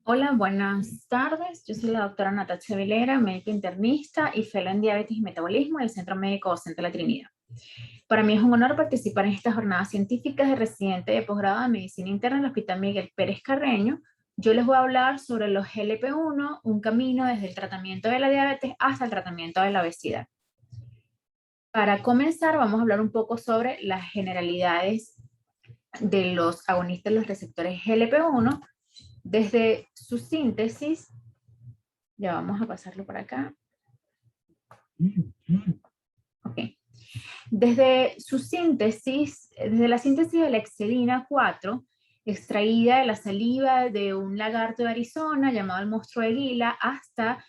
Hola, buenas tardes. Yo soy la doctora Natacha Vilera, médico internista y fellow en diabetes y metabolismo del Centro Médico Docente La Trinidad. Para mí es un honor participar en estas jornadas científicas de residente de posgrado de medicina interna en el Hospital Miguel Pérez Carreño. Yo les voy a hablar sobre los GLP-1, un camino desde el tratamiento de la diabetes hasta el tratamiento de la obesidad. Para comenzar, vamos a hablar un poco sobre las generalidades de los agonistas de los receptores GLP-1 desde su síntesis. Ya vamos a pasarlo por acá. Ok. Desde la síntesis de la excelina 4, extraída de la saliva de un lagarto de Arizona llamado el monstruo de Gila, hasta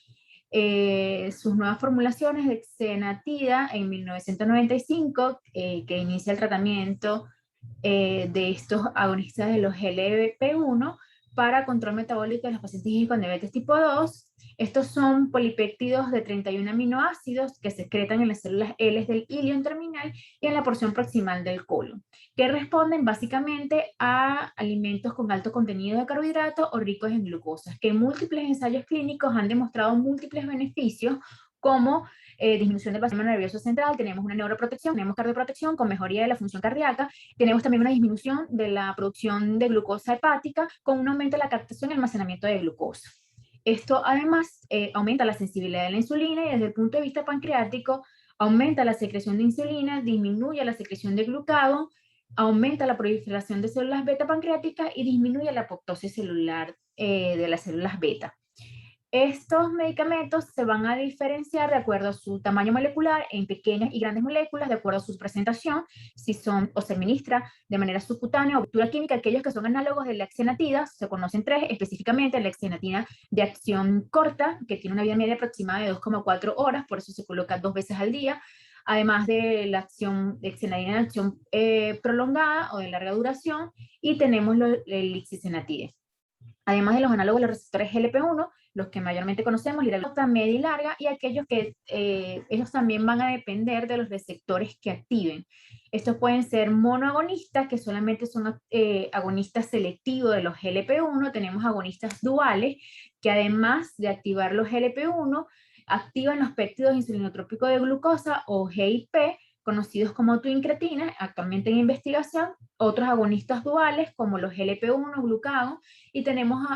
sus nuevas formulaciones de xenatida en 1995, que inicia el tratamiento de estos agonistas de los GLP-1 para control metabólico de los pacientes con diabetes tipo 2. Estos son polipéptidos de 31 aminoácidos que se secretan en las células L del ilion terminal y en la porción proximal del colon, que responden básicamente a alimentos con alto contenido de carbohidratos o ricos en glucosas, que en múltiples ensayos clínicos han demostrado múltiples beneficios como disminución del sistema nervioso central, tenemos una neuroprotección, tenemos cardioprotección con mejoría de la función cardíaca, tenemos también una disminución de la producción de glucosa hepática con un aumento de la captación y almacenamiento de glucosa. Esto además aumenta la sensibilidad de la insulina y desde el punto de vista pancreático aumenta la secreción de insulina, disminuye la secreción de glucagón, aumenta la proliferación de células beta pancreáticas y disminuye la apoptosis celular de las células beta. Estos medicamentos se van a diferenciar de acuerdo a su tamaño molecular en pequeñas y grandes moléculas, de acuerdo a su presentación, si son o se administra de manera subcutánea o vectura química. Aquellos que son análogos de la xenatida, se conocen tres, específicamente la xenatida de acción corta, que tiene una vida media aproximada de 2,4 horas, por eso se coloca 2 veces al día, además de la acción de xenatida de acción prolongada o de larga duración, y tenemos el lixisenatide. Además de los análogos de los receptores GLP-1, los que mayormente conocemos, liraglutida media y larga, y aquellos que ellos también van a depender de los receptores que activen. Estos pueden ser monoagonistas, que solamente son agonistas selectivos de los GLP-1. Tenemos agonistas duales, que además de activar los GLP-1, activan los péptidos insulinotrópicos de glucosa o GIP, conocidos como twincretina, actualmente en investigación. Otros agonistas duales, como los GLP-1, glucagón, y tenemos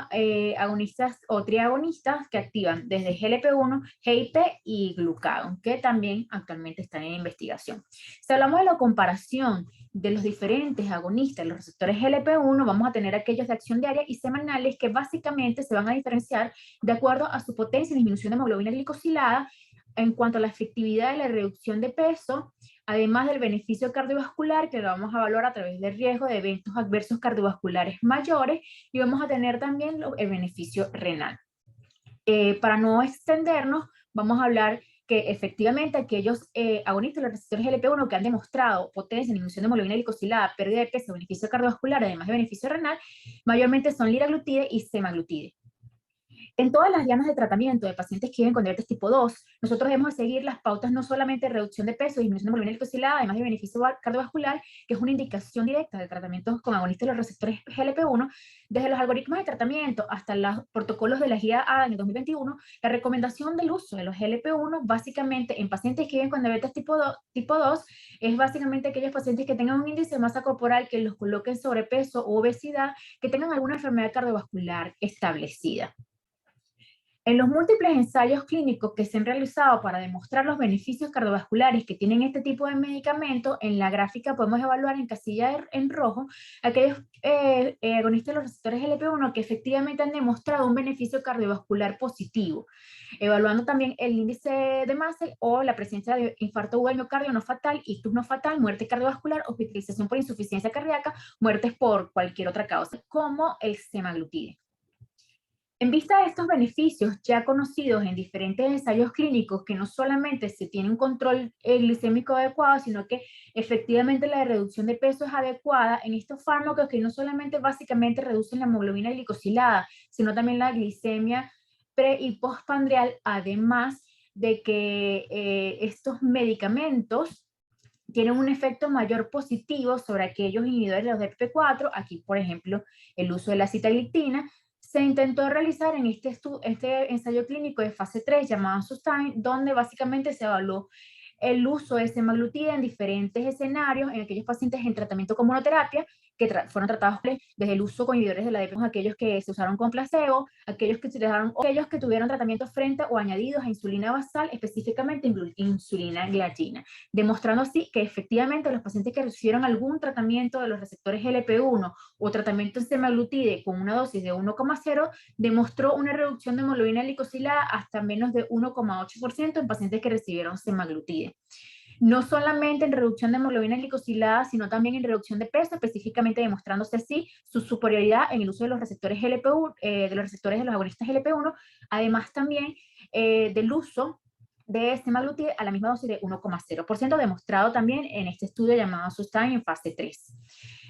agonistas o triagonistas que activan desde GLP-1, GIP y glucagón, que también actualmente están en investigación. Si hablamos de la comparación de los diferentes agonistas, los receptores GLP-1, vamos a tener aquellos de acción diaria y semanales que básicamente se van a diferenciar de acuerdo a su potencia en disminución de hemoglobina glicosilada en cuanto a la efectividad de la reducción de peso, además del beneficio cardiovascular, que lo vamos a evaluar a través del riesgo de eventos adversos cardiovasculares mayores, y vamos a tener también el beneficio renal. Para no extendernos, vamos a hablar que efectivamente aquellos agonistas de los receptores GLP-1 que han demostrado potencia, disminución de hemoglobina glicosilada, pérdida de peso, beneficio cardiovascular, además de beneficio renal, mayormente son liraglutide y semaglutide. En todas las llamas de tratamiento de pacientes que viven con diabetes tipo 2, nosotros debemos seguir las pautas no solamente de reducción de peso y disminución de hemoglobina glicosilada, además de beneficio cardiovascular, que es una indicación directa de tratamientos con agonistas de los receptores GLP-1, desde los algoritmos de tratamiento hasta los protocolos de la guía ADA en el 2021, la recomendación del uso de los GLP-1 básicamente en pacientes que viven con diabetes tipo 2 es básicamente aquellos pacientes que tengan un índice de masa corporal que los coloquen sobrepeso o obesidad, que tengan alguna enfermedad cardiovascular establecida. En los múltiples ensayos clínicos que se han realizado para demostrar los beneficios cardiovasculares que tienen este tipo de medicamento, en la gráfica podemos evaluar en casilla en rojo aquellos agonistas de los receptores GLP-1 que efectivamente han demostrado un beneficio cardiovascular positivo, evaluando también el índice de Maslach o la presencia de infarto agudo del miocardio no fatal, ictus no fatal, muerte cardiovascular, hospitalización por insuficiencia cardíaca, muertes por cualquier otra causa, como el semaglutide. En vista de estos beneficios ya conocidos en diferentes ensayos clínicos, que no solamente se tiene un control glicémico adecuado, sino que efectivamente la reducción de peso es adecuada en estos fármacos que no solamente básicamente reducen la hemoglobina glicosilada, sino también la glicemia pre y postprandial, además de que estos medicamentos tienen un efecto mayor positivo sobre aquellos inhibidores de los DPP4, aquí por ejemplo el uso de la sitagliptina, Se intentó realizar en este ensayo clínico de fase 3 llamado SUSTAIN, donde básicamente se evaluó el uso de semaglutida en diferentes escenarios en aquellos pacientes en tratamiento con monoterapia que fueron tratados desde el uso con inhibidores de la DPP, aquellos que se usaron con placebo, aquellos que aquellos que tuvieron tratamiento frente o añadidos a insulina basal, específicamente insulina glargina, demostrando así que efectivamente los pacientes que recibieron algún tratamiento de los receptores GLP-1 o tratamiento en semaglutide con una dosis de 1,0 demostró una reducción de hemoglobina glicosilada hasta menos de 1,8% en pacientes que recibieron semaglutide. No solamente en reducción de hemoglobina glicosilada, sino también en reducción de peso, específicamente demostrándose así su superioridad en el uso de los receptores GLP-1, de los receptores de los agonistas GLP-1, además también del uso de semaglutide a la misma dosis de 1,0%, demostrado también en este estudio llamado SUSTAIN en fase 3.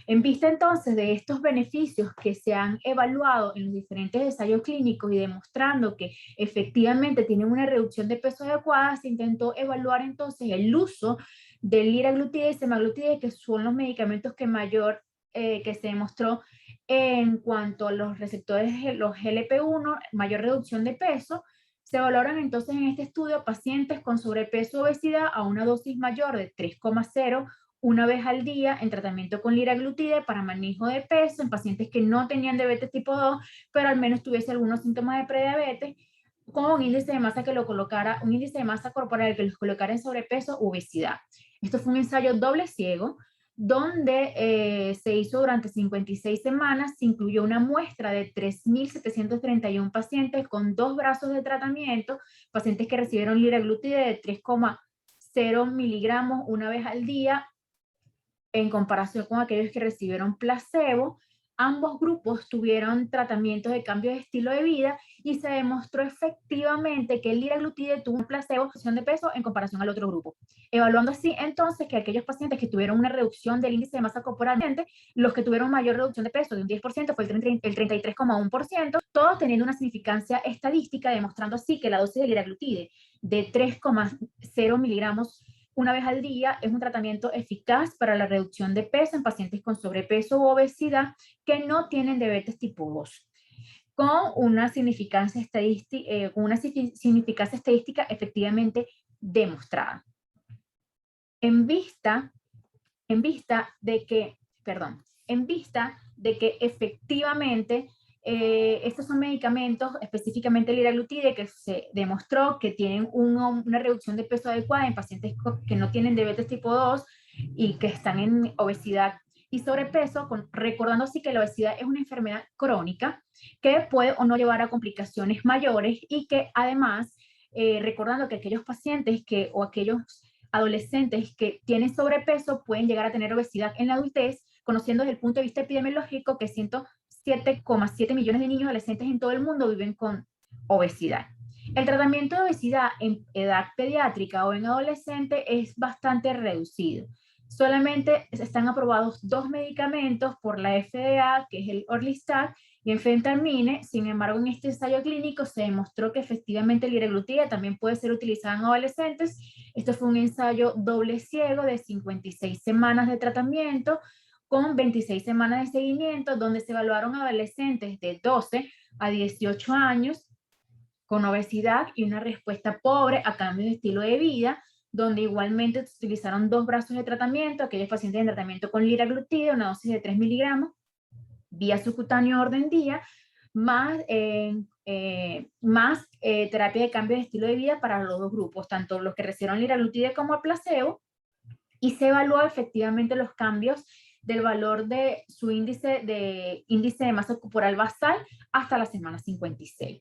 En vista entonces de estos beneficios que se han evaluado en los diferentes ensayos clínicos y demostrando que efectivamente tienen una reducción de peso adecuada, se intentó evaluar entonces el uso del liraglutide y semaglutide, que son los medicamentos que se demostró en cuanto a los receptores, los GLP-1, mayor reducción de peso. Se evaluaron entonces en este estudio pacientes con sobrepeso o obesidad a una dosis mayor de 3,0 una vez al día en tratamiento con liraglutide para manejo de peso en pacientes que no tenían diabetes tipo 2, pero al menos tuviese algunos síntomas de prediabetes, con un índice de masa que lo colocara, un índice de masa corporal que los colocara en sobrepeso u obesidad. Esto fue un ensayo doble ciego, donde se hizo durante 56 semanas, se incluyó una muestra de 3.731 pacientes con 2 brazos de tratamiento, pacientes que recibieron liraglutide de 3,0 miligramos una vez al día, en comparación con aquellos que recibieron placebo. Ambos grupos tuvieron tratamientos de cambio de estilo de vida y se demostró efectivamente que el liraglutide tuvo un placebo de peso en comparación al otro grupo. Evaluando así entonces que aquellos pacientes que tuvieron una reducción del índice de masa corporal, los que tuvieron mayor reducción de peso de un 10% fue el 33,1%, todos teniendo una significancia estadística, demostrando así que la dosis de liraglutide de 3,0 miligramos una vez al día es un tratamiento eficaz para la reducción de peso en pacientes con sobrepeso u obesidad que no tienen diabetes tipo 2, con una significancia estadística efectivamente demostrada. En vista de que efectivamente estos son medicamentos, específicamente el liraglutide, que se demostró que tienen una reducción de peso adecuada en pacientes que no tienen diabetes tipo 2 y que están en obesidad y sobrepeso, recordando así que la obesidad es una enfermedad crónica que puede o no llevar a complicaciones mayores y que además, recordando que aquellos pacientes o aquellos adolescentes que tienen sobrepeso pueden llegar a tener obesidad en la adultez, conociendo desde el punto de vista epidemiológico que 107,7 millones de niños adolescentes en todo el mundo viven con obesidad. El tratamiento de obesidad en edad pediátrica o en adolescente es bastante reducido. Solamente están aprobados 2 medicamentos por la FDA, que es el Orlistat y el fentermine. Sin embargo, en este ensayo clínico se demostró que efectivamente el liraglutide también puede ser utilizado en adolescentes. Esto fue un ensayo doble ciego de 56 semanas de tratamiento con 26 semanas de seguimiento, donde se evaluaron adolescentes de 12 a 18 años con obesidad y una respuesta pobre a cambio de estilo de vida, donde igualmente se utilizaron 2 brazos de tratamiento, aquellos pacientes en tratamiento con liraglutide, una dosis de 3 miligramos, vía subcutáneo orden día, más terapia de cambio de estilo de vida para los 2 grupos, tanto los que recibieron liraglutide como el placebo, y se evaluó efectivamente los cambios del valor de su índice de masa corporal basal hasta la semana 56.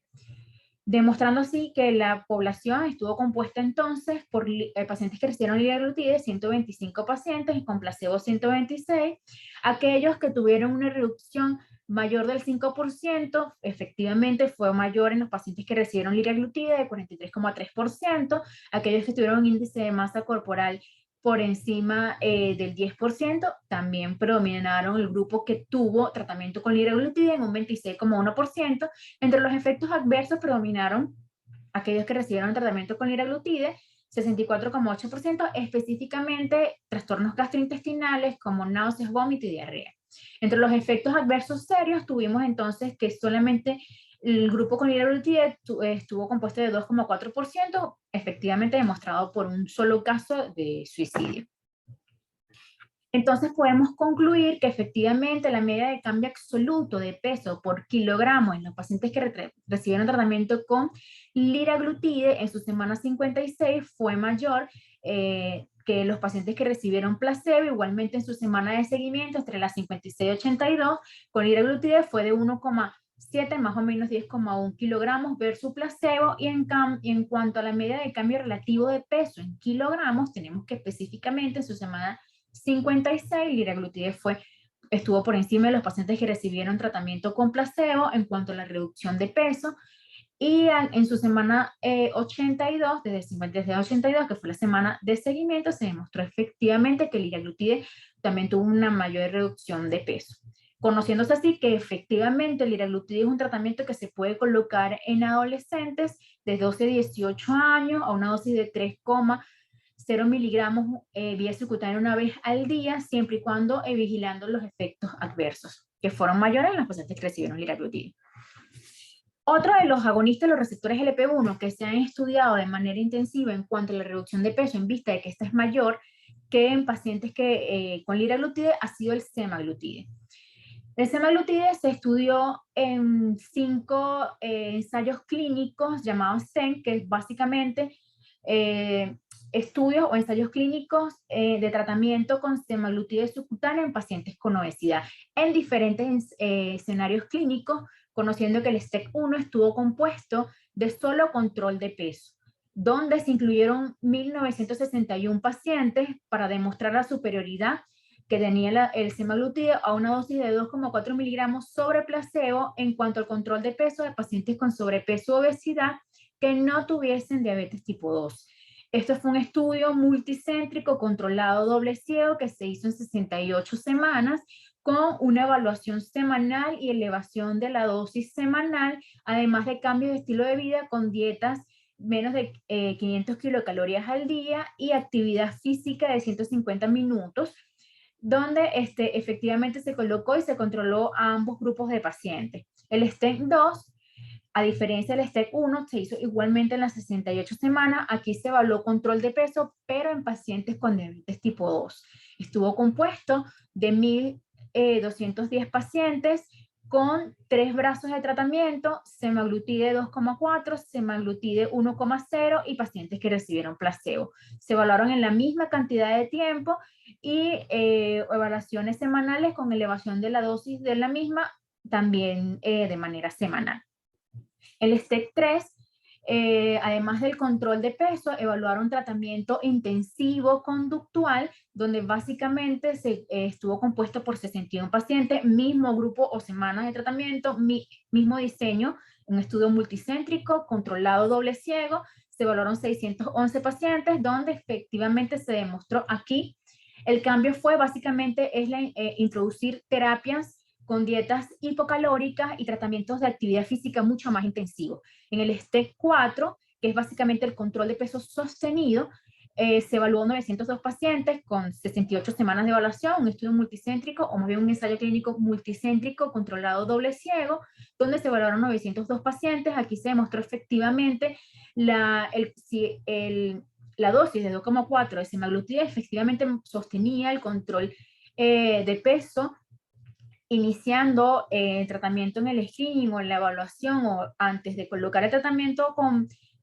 Demostrando así que la población estuvo compuesta entonces por pacientes que recibieron liraglutide, 125 pacientes, y con placebo 126. Aquellos que tuvieron una reducción mayor del 5%, efectivamente fue mayor en los pacientes que recibieron liraglutide de 43,3%. Aquellos que tuvieron un índice de masa corporal por encima del 10%, también predominaron el grupo que tuvo tratamiento con liraglutide en un 26,1%. Entre los efectos adversos predominaron aquellos que recibieron tratamiento con liraglutide, 64,8%, específicamente trastornos gastrointestinales como náuseas, vómito y diarrea. Entre los efectos adversos serios tuvimos entonces que solamente el grupo con liraglutide estuvo compuesto de 2,4%, efectivamente demostrado por un solo caso de suicidio. Entonces podemos concluir que efectivamente la media de cambio absoluto de peso por kilogramo en los pacientes que recibieron tratamiento con liraglutide en su semana 56 fue mayor que los pacientes que recibieron placebo. Igualmente en su semana de seguimiento entre las 56 y 82 con liraglutide fue de 1,7 más o menos 10,1 kilogramos versus placebo. Y en cuanto a la media de cambio relativo de peso en kilogramos, tenemos que específicamente en su semana 56, liraglutide estuvo por encima de los pacientes que recibieron tratamiento con placebo en cuanto a la reducción de peso. Y en su semana 82, desde 56 a 82, que fue la semana de seguimiento, se demostró efectivamente que el liraglutide también tuvo una mayor reducción de peso. Conociéndose así que efectivamente el liraglutide es un tratamiento que se puede colocar en adolescentes de 12 a 18 años a una dosis de 3,0 miligramos vía subcutánea una vez al día, siempre y cuando vigilando los efectos adversos, que fueron mayores en los pacientes que recibieron liraglutide. Otro de los agonistas de los receptores LP1 que se han estudiado de manera intensiva en cuanto a la reducción de peso en vista de que esta es mayor que en pacientes con liraglutide ha sido el semaglutide. El semaglutide se estudió en 5 ensayos clínicos llamados SEN, que es básicamente estudios o ensayos clínicos de tratamiento con semaglutide subcutáneo en pacientes con obesidad en diferentes escenarios clínicos, conociendo que el STEC1 estuvo compuesto de solo control de peso, donde se incluyeron 1.961 pacientes para demostrar la superioridad que tenía el semaglutide a una dosis de 2,4 miligramos sobre placebo en cuanto al control de peso de pacientes con sobrepeso o obesidad que no tuviesen diabetes tipo 2. Esto fue un estudio multicéntrico controlado doble ciego que se hizo en 68 semanas con una evaluación semanal y elevación de la dosis semanal, además de cambios de estilo de vida con dietas menos de 500 kilocalorías al día y actividad física de 150 minutos, donde efectivamente se colocó y se controló a ambos grupos de pacientes. El STEC2, a diferencia del STEC1, se hizo igualmente en las 68 semanas. Aquí se evaluó control de peso, pero en pacientes con diabetes tipo 2. Estuvo compuesto de 1.210 pacientes con 3 brazos de tratamiento, semaglutide 2,4, semaglutide 1,0 y pacientes que recibieron placebo. Se evaluaron en la misma cantidad de tiempo y evaluaciones semanales con elevación de la dosis de la misma también de manera semanal. El STEC3, además del control de peso, evaluaron tratamiento intensivo conductual, donde básicamente estuvo compuesto por 61 pacientes, mismo grupo o semanas de tratamiento, mismo diseño, un estudio multicéntrico, controlado doble ciego. Se evaluaron 611 pacientes, donde efectivamente se demostró aquí. El cambio fue básicamente introducir terapias con dietas hipocalóricas y tratamientos de actividad física mucho más intensivos. En el STEC4, que es básicamente el control de peso sostenido, se evaluó 902 pacientes con 68 semanas de evaluación, un estudio multicéntrico, o más bien un ensayo clínico multicéntrico controlado doble ciego, donde se evaluaron 902 pacientes. Aquí se demostró efectivamente la dosis de 2,4 de semaglutide efectivamente sostenía el control de peso, iniciando el tratamiento en el screening o en la evaluación o antes de colocar el tratamiento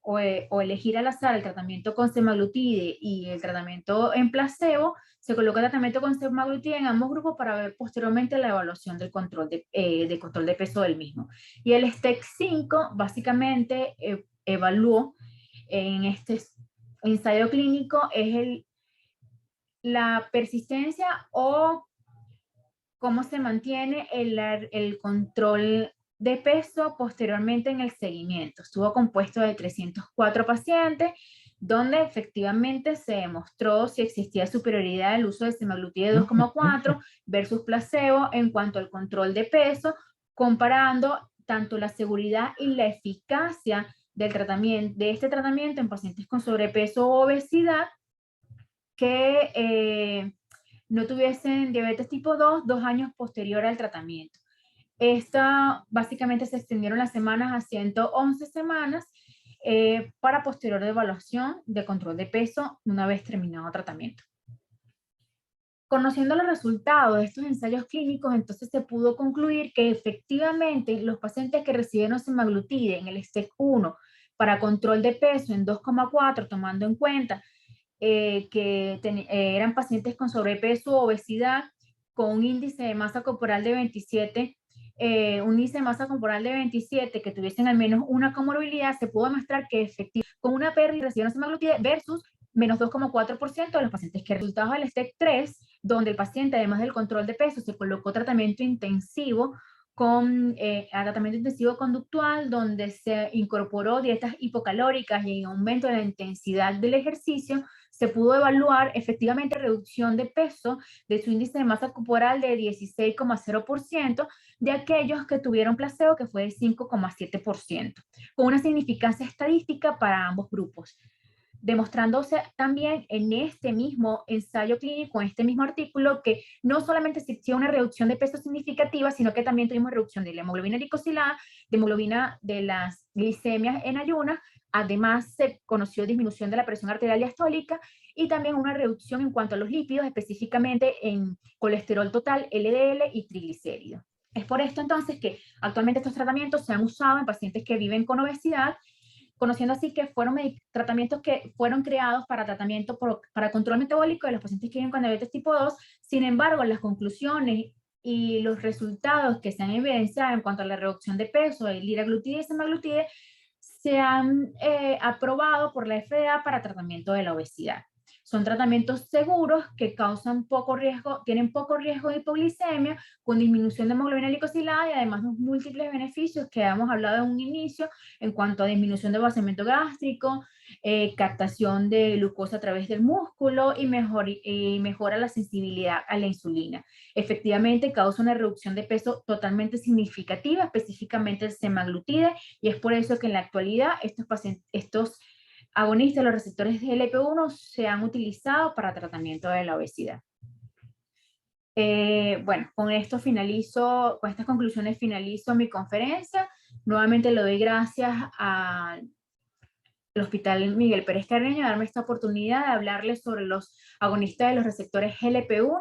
o elegir al azar el tratamiento con semaglutide y el tratamiento en placebo, se coloca el tratamiento con semaglutide en ambos grupos para ver posteriormente la evaluación del control de peso del mismo. Y el STEC5 básicamente evaluó en este ensayo clínico es la persistencia o cómo se mantiene el control de peso posteriormente en el seguimiento. Estuvo compuesto de 304 pacientes, donde efectivamente se demostró si existía superioridad del uso de semaglutide 2,4 versus placebo en cuanto al control de peso, comparando tanto la seguridad y la eficacia de este tratamiento en pacientes con sobrepeso o obesidad que no tuviesen diabetes tipo 2 2 años posterior al tratamiento. Esta básicamente se extendieron las semanas a 111 semanas para posterior evaluación de control de peso una vez terminado el tratamiento. Conociendo los resultados de estos ensayos clínicos, entonces se pudo concluir que efectivamente los pacientes que recibieron semaglutide en el STEP 1 para control de peso en 2,4, tomando en cuenta eran pacientes con sobrepeso o obesidad, con un índice de masa corporal de 27, que tuviesen al menos una comorbilidad, se pudo demostrar que efectivamente con una pérdida recibieron semaglutide versus menos 2,4% de los pacientes que resultados del STEP 3, donde el paciente, además del control de peso, se colocó tratamiento intensivo tratamiento intensivo conductual, donde se incorporó dietas hipocalóricas y aumento de la intensidad del ejercicio, se pudo evaluar efectivamente reducción de peso de su índice de masa corporal de 16,0% de aquellos que tuvieron placebo, que fue de 5,7%, con una significancia estadística para ambos grupos, demostrándose también en este mismo ensayo clínico, en este mismo artículo, que no solamente existía una reducción de peso significativa, sino que también tuvimos reducción de la hemoglobina glicosilada, de hemoglobina de las glicemias en ayunas, además se conoció disminución de la presión arterial diastólica y también una reducción en cuanto a los lípidos, específicamente en colesterol total, LDL y triglicéridos. Es por esto entonces que actualmente estos tratamientos se han usado en pacientes que viven con obesidad, conociendo así que fueron tratamientos que fueron creados para para control metabólico de los pacientes que viven con diabetes tipo 2. Sin embargo, las conclusiones y los resultados que se han evidenciado en cuanto a la reducción de peso, el liraglutide y semaglutide, se han aprobado por la FDA para tratamiento de la obesidad. Son tratamientos seguros que tienen poco riesgo de hipoglicemia, con disminución de hemoglobina glicosilada y además los múltiples beneficios que hemos hablado en un inicio en cuanto a disminución de vaciamiento gástrico, captación de glucosa a través del músculo y mejora la sensibilidad a la insulina. Efectivamente, causa una reducción de peso totalmente significativa, específicamente el semaglutide, y es por eso que en la actualidad estos agonistas de los receptores de GLP-1 se han utilizado para tratamiento de la obesidad. Bueno, con estas conclusiones finalizo mi conferencia. Nuevamente le doy gracias al Hospital Miguel Pérez Carreño de darme esta oportunidad de hablarles sobre los agonistas de los receptores GLP-1.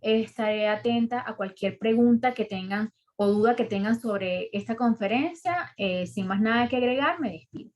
Estaré atenta a cualquier pregunta que tengan o duda que tengan sobre esta conferencia. Sin más nada que agregar, me despido.